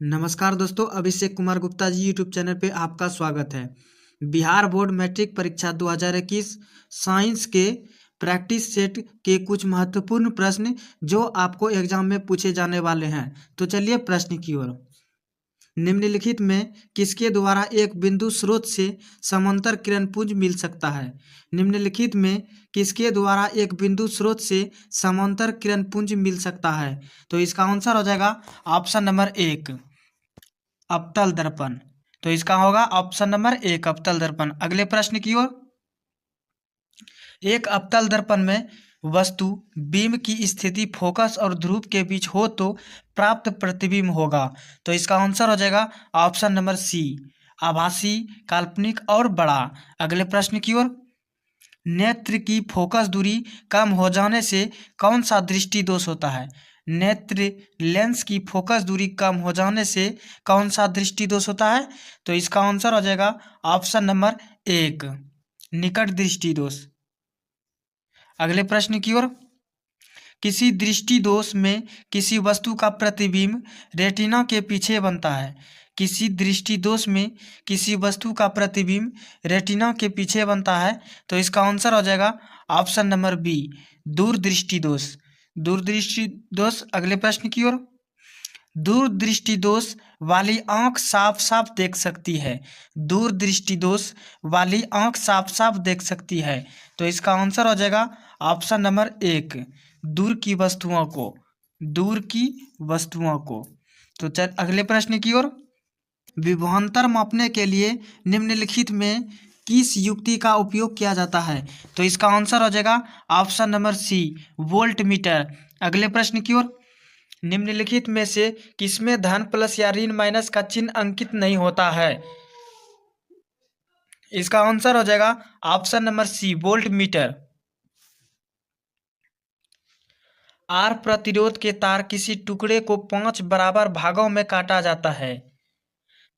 नमस्कार दोस्तों, Abhishek Kumar Gupta ji YouTube channel पे आपका स्वागत है। बिहार बोर्ड मैट्रिक परीक्षा 2021 साइंस के प्रैक्टिस सेट के कुछ महत्वपूर्ण प्रश्न जो आपको एग्जाम में पूछे जाने वाले हैं। तो चलिए प्रश्न की ओर। निम्नलिखित में किसके द्वारा एक बिंदु स्रोत से समांतर किरणपुंज मिल सकता है? निम्नलिखित में किसके द्वारा एक बिंदु स्रोत से समांतर किरणपुंज मिल सकता है? तो इसका आंसर हो जाएगा ऑप्शन नंबर 1, अवतल दर्पण। तो इसका होगा ऑप्शन नंबर 1, अवतल दर्पण। अगले प्रश्न की ओर। एक अवतल दर्पण में वस्तु बीम की स्थिति फोकस और ध्रुव के बीच हो तो प्राप्त प्रतिबिंब होगा। तो इसका आंसर हो जाएगा ऑप्शन नंबर सी, आभासी, काल्पनिक और बड़ा। अगले प्रश्न की ओर। नेत्र की फोकस दूरी कम हो जाने से कौन सा दृष्टि दोष होता है? नेत्र लेंस की फोकस दूरी कम हो जाने से कौन सा दृष्टि दोष होता है? तो इसका आंसर हो जाएगा ऑप्शन नंबर 1, निकट दृष्टि दोष। अगले प्रश्न की ओर। किसी दृष्टि दोष में किसी वस्तु का प्रतिबिंब रेटिना के पीछे बनता है। किसी दृष्टि दोष में किसी वस्तु का प्रतिबिंब रेटिना के पीछे बनता है। तो इसका आंसर हो जाएगा ऑप्शन नंबर बी, दूरदृष्टि दोष। दूरदृष्टि दोष। अगले प्रश्न की ओर। दूरदृष्टि दोष वाली आंख साफ साफ देख सकती है। दूरदृष्टि दोष वाली आंख साफ साफ देख सकती है। तो इसका आंसर हो जाएगा ऑप्शन नंबर 1, दूर की वस्तुओं को। दूर की वस्तुओं को। तो चल अगले प्रश्न की ओर। विभवांतर मापने के लिए निम्नलिखित में किस युक्ति का उपयोग किया जाता है? तो इसका आंसर हो जाएगा option number C, voltmeter. अगले प्रश्न की ओर। निम्नलिखित में से किसमें धन प्लस या ऋण माइनस का चिन्ह अंकित नहीं होता है? इसका आंसर हो जाएगा option number C, voltmeter. R प्रतिरोध के तार किसी टुकड़े को 5 बराबर भागों में काटा जाता है।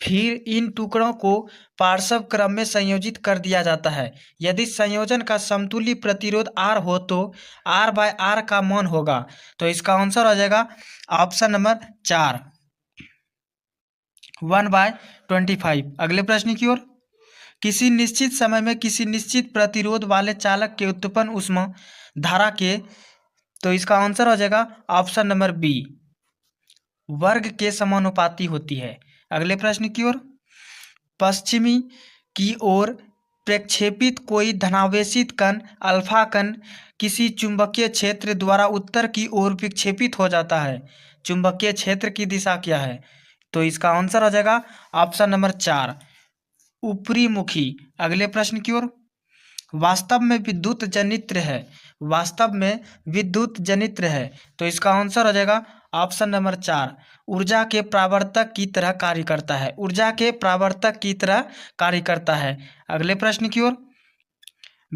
फिर इन टुकड़ों को पार्श्व क्रम में संयोजित कर दिया जाता है। यदि संयोजन का समतुल्य प्रतिरोध R हो तो R/R का मान होगा। तो इसका आंसर हो जाएगा ऑप्शन नंबर 4, 1/25। अगले प्रश्न की ओर। किसी निश्चित समय में किसी निश्चित प्रतिरोध वाले चालक के उत्पन्न ऊष्मा धारा के, तो इसका आंसर हो जाएगा ऑप्शन नंबर बी, वर्ग के समानुपाती होती है। अगले प्रश्न की ओर। पश्चिमी की ओर प्रक्षेपित कोई धनावेशित कण अल्फा कण किसी चुंबकीय क्षेत्र द्वारा उत्तर की ओर विक्षेपित हो जाता है। चुंबकीय क्षेत्र की दिशा क्या है? तो इसका आंसर हो जाएगा ऑप्शन नंबर 4, ऊपरी मुखी। अगले प्रश्न की ओर। वास्तव में विद्युत जनित्र है। वास्तव में विद्युत जनित्र है। तो इसका आंसर हो जाएगा ऑप्शन नंबर 4, ऊर्जा के प्रावर्तक की तरह कार्य करता है। ऊर्जा के प्रावर्तक की तरह कार्य करता है। अगले प्रश्न की ओर।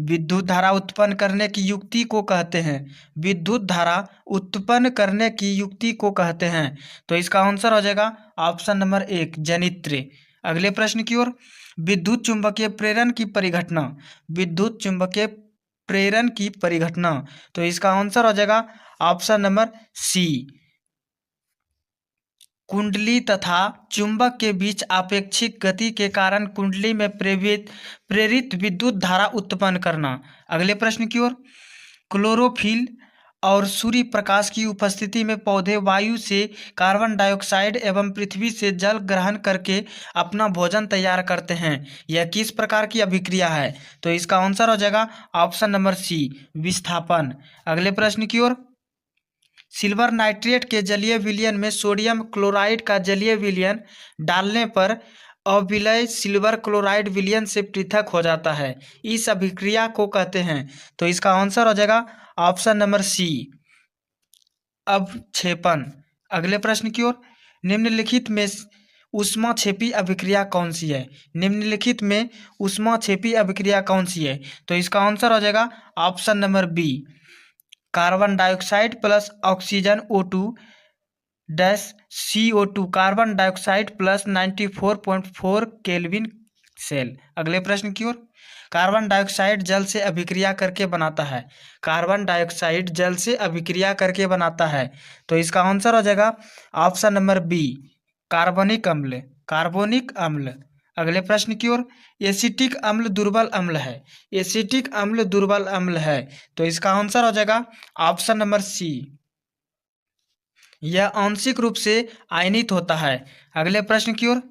विद्युत धारा उत्पन्न करने की युक्ति को कहते हैं। विद्युत धारा उत्पन्न करने की युक्ति को कहते हैं। तो इसका आंसर हो जाएगा ऑप्शन नंबर 1, जनित्र। अगले प्रश्न की ओर। विद्युत चुंबकीय प्रेरण की परिघटना। विद्युत चुंबकीय प्रेरण की परिघटना। तो इसका आंसर हो जाएगा ऑप्शन नंबर सी, कुंडली तथा चुंबक के बीच आपेक्षिक गति के कारण कुंडली में प्रेरित विद्युत धारा उत्पन्न करना। अगले प्रश्न की ओर। क्लोरोफिल और सूर्य प्रकाश की उपस्थिति में पौधे वायु से कार्बन डाइऑक्साइड एवं पृथ्वी से जल ग्रहण करके अपना भोजन तैयार करते हैं। यह किस प्रकार की अभिक्रिया है? तो इसका आंसर हो जाएगा ऑप्शन नंबर सी, विस्थापन। अगले प्रश्न की ओर। सिल्वर नाइट्रेट के जलीय विलयन में सोडियम क्लोराइड का जलीय विलयन डालने पर अविलय सिल्वर क्लोराइड विलयन से पृथक हो जाता है। इस अभिक्रिया को कहते हैं। तो इसका आंसर हो जाएगा ऑप्शन नंबर सी, अवक्षेपण। अगले प्रश्न की ओर। निम्नलिखित में ऊष्माक्षेपी अभिक्रिया कौन सी है? निम्नलिखित में ऊष्माक्षेपी अभिक्रिया कौन सी है? तो इसका आंसर हो जाएगा option number B, carbon dioxide plus oxygen O2 dash CO2, carbon dioxide plus 94.4 kelvin cell. अगले प्रश्न की ओर। कार्बन डाइऑक्साइड जल से अभिक्रिया करके बनाता है। कार्बन डाइऑक्साइड जल से अभिक्रिया करके बनाता है। तो इसका आंसर हो जाएगा ऑप्शन नंबर बी, कार्बनिक अम्ल, कार्बोनिक अम्ल। अगले प्रश्न की ओर, एसिटिक अम्ल दुर्बल अम्ल है, एसिटिक अम्ल दुर्बल अम्ल है, तो इसका आंसर हो जाएगा ऑप्शन नंबर सी, यह आंशिक रूप से आयनित होता है। अगले प्रश्न की ओर,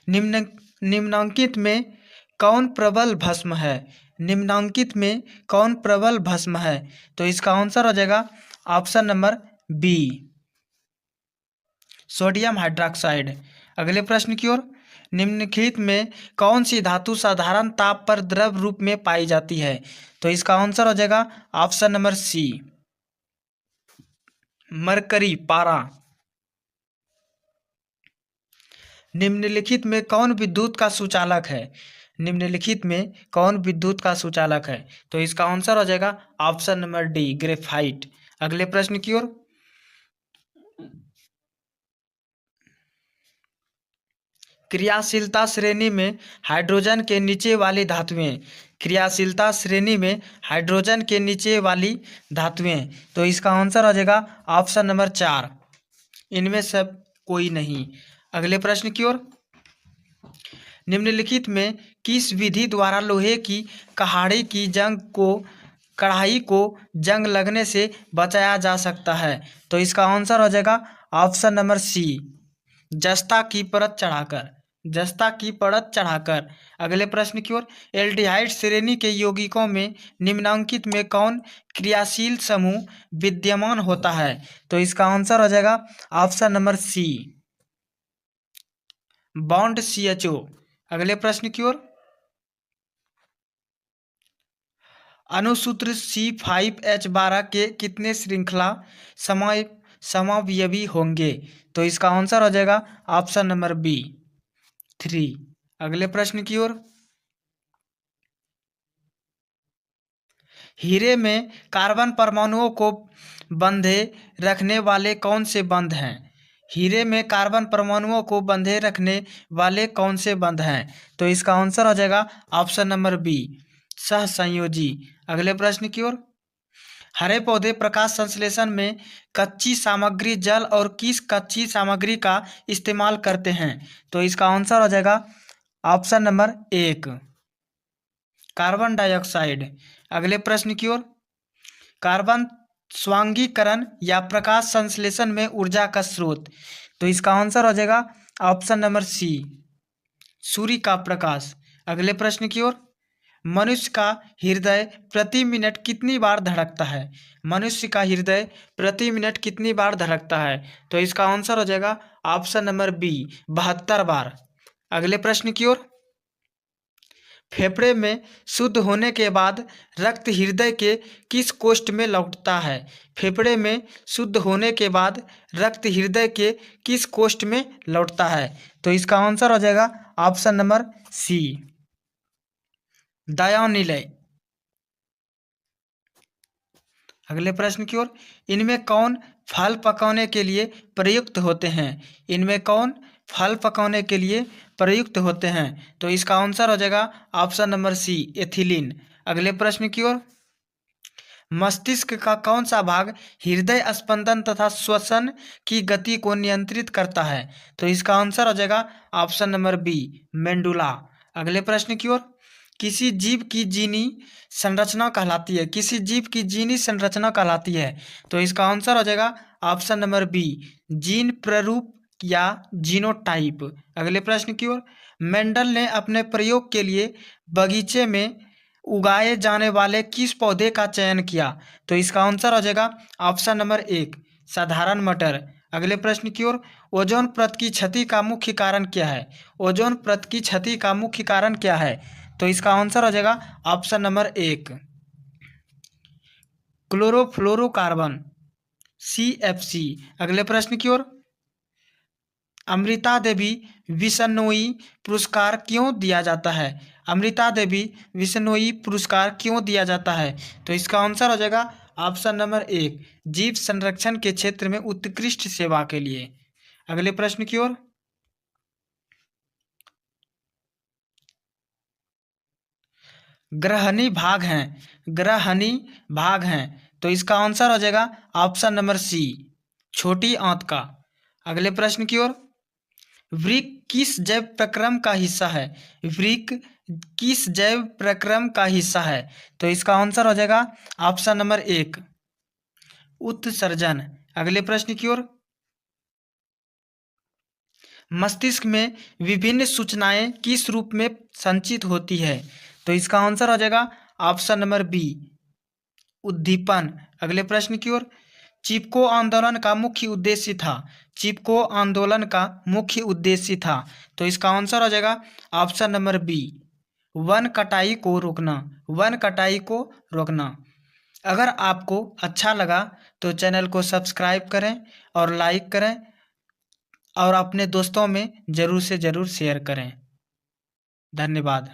निम्न निम्नांकित में कौन प्रबल भस्म है, निम्नांकित में कौन प्रबल भस्म है, तो इसका आंसर हो जाएगा option number B, sodium hydroxide. अगले प्रश्न की ओर, निम्नलिखित में कौन सी धातु साधारण ताप पर द्रव रूप में पाई जाती है, तो इसका आंसर हो जाएगा ऑप्शन नंबर सी, मरकरी, पारा। निम्नलिखित में कौन विद्युत का सुचालक है, निम्नलिखित में कौन विद्युत का सुचालक है, तो इसका आंसर हो जाएगा ऑप्शन नंबर डी, ग्रेफाइट। अगले प्रश्न की ओर, क्रियाशीलता श्रेणी में हाइड्रोजन के नीचे वाली धातुएं, क्रियाशीलता श्रेणी में हाइड्रोजन के नीचे वाली धातुएं, तो इसका आंसर हो जाएगा ऑप्शन नंबर 4, इनमें से कोई नहीं। अगले प्रश्न की ओर, निम्नलिखित में किस विधि द्वारा लोहे की कढ़ाई को जंग लगने से बचाया जा सकता है, तो इसका आंसर हो जाएगा ऑप्शन नंबर सी, जस्ता की परत चढ़ाकर, जस्ता की परत चढ़ाकर। अगले प्रश्न की ओर, एल्डिहाइड श्रेणी के यौगिकों में निम्नांकित में कौन क्रियाशील समूह विद्यमान होता है, तो इसका आंसर हो जाएगा option number C, bond CHO। अगले प्रश्न की ओर, अणुसूत्र C5H12 के कितने श्रृंखला समावयवी होंगे, तो इसका आंसर हो जाएगा ऑप्शन नंबर बी, 3। अगले प्रश्न की ओर, हीरे में कार्बन परमाणुओं को बंधे रखने वाले कौन से बंध हैं, हीरे में कार्बन परमाणुओं को बंधे रखने वाले कौन से बंध हैं, तो इसका आंसर हो जाएगा ऑप्शन नंबर बी, सहसंयोजी। अगले प्रश्न की ओर, हरे पौधे प्रकाश संश्लेषण में कच्ची सामग्री जल और किस कच्ची सामग्री का इस्तेमाल करते हैं, तो इसका आंसर हो जाएगा ऑप्शन नंबर 1, कार्बन डाइऑक्साइड। अगले प्रश्न की ओर, कार्बन स्वांगीकरण या प्रकाश संश्लेषण में ऊर्जा का स्रोत, तो इसका आंसर हो जाएगा ऑप्शन नंबर सी, सूर्य का प्रकाश। अगले प्रश्न की ओर, मनुष्य का हृदय प्रति मिनट कितनी बार धड़कता है, मनुष्य का हृदय प्रति मिनट कितनी बार धड़कता है, तो इसका आंसर हो जाएगा ऑप्शन नंबर बी, 72 बार। अगले प्रश्न की ओर, फेफड़े में शुद्ध होने के बाद रक्त हृदय के किस कोष्ठ में लौटता है, फेफड़े में शुद्ध होने के बाद रक्त हृदय के किस कोष्ठ में लौटता है, तो इसका आंसर हो जाएगा ऑप्शन नंबर सी, दयानिलय। अगले प्रश्न की ओर, इनमें कौन फल पकाने के लिए प्रयुक्त होते हैं, इनमें कौन फल पकाने के लिए प्रयुक्त होते हैं, तो इसका आंसर हो जाएगा ऑप्शन नंबर सी, एथिलीन। अगले प्रश्न की ओर, मस्तिष्क का कौन सा भाग हृदय स्पंदन तथा श्वसन की गति को नियंत्रित करता है, तो इसका आंसर हो जाएगा ऑप्शन नंबर बी, मेंडुला। अगले प्रश्न की ओर, किसी जीव की जीनी संरचना कहलाती है, किसी जीव की जीनी संरचना कहलाती है, तो इसका आंसर हो जाएगा ऑप्शन नंबर बी, जीन प्ररूप या जीनोटाइप। अगले प्रश्न की ओर, मेंडल ने अपने प्रयोग के लिए बगीचे में उगाए जाने वाले किस पौधे का चयन किया, तो इसका आंसर हो जाएगा ऑप्शन नंबर 1, साधारण मटर। अगले प्रश्न की ओर, ओजोन परत की क्षति का मुख्य कारण क्या है, ओजोन परत की क्षति का मुख्य कारण क्या है, तो इसका आंसर हो जाएगा ऑप्शन नंबर 1, क्लोरोफ्लोरोकार्बन, CFC। अगले प्रश्न की ओर, अमृता देवी विश्नोई पुरस्कार क्यों दिया जाता है, अमृता देवी विश्नोई पुरस्कार क्यों दिया जाता है, तो इसका आंसर हो जाएगा ऑप्शन नंबर 1, जीव संरक्षण के क्षेत्र में उत्कृष्ट सेवा के लिए। अगले प्रश्न की ओर, ग्रहणी भाग हैं, ग्रहणी भाग हैं, तो इसका आंसर हो जाएगा ऑप्शन नंबर सी, छोटी आंत का। अगले प्रश्न की ओर, वृक्क किस जैव प्रक्रम का हिस्सा है? वृक्क किस जैव प्रक्रम का हिस्सा है? तो इसका आंसर हो जाएगा ऑप्शन नंबर 1 उत्सर्जन। अगले प्रश्न की ओर। मस्तिष्क में विभिन्न सूचनाएं किस रूप में संचित होती है? तो इसका आंसर हो जाएगा ऑप्शन नंबर बी उद्दीपन। अगले प्रश्न की ओर। चिपको आंदोलन का मुख्य उद्देश्य था। चिपको आंदोलन का मुख्य उद्देश्य था। तो इसका आंसर हो जाएगा ऑप्शन नंबर बी वन कटाई को रोकना। वन कटाई को रोकना। अगर आपको अच्छा लगा तो चैनल को सब्सक्राइब करें और लाइक करें और अपने दोस्तों में ज़रूर से ज़रूर शेयर करें। धन्यवाद।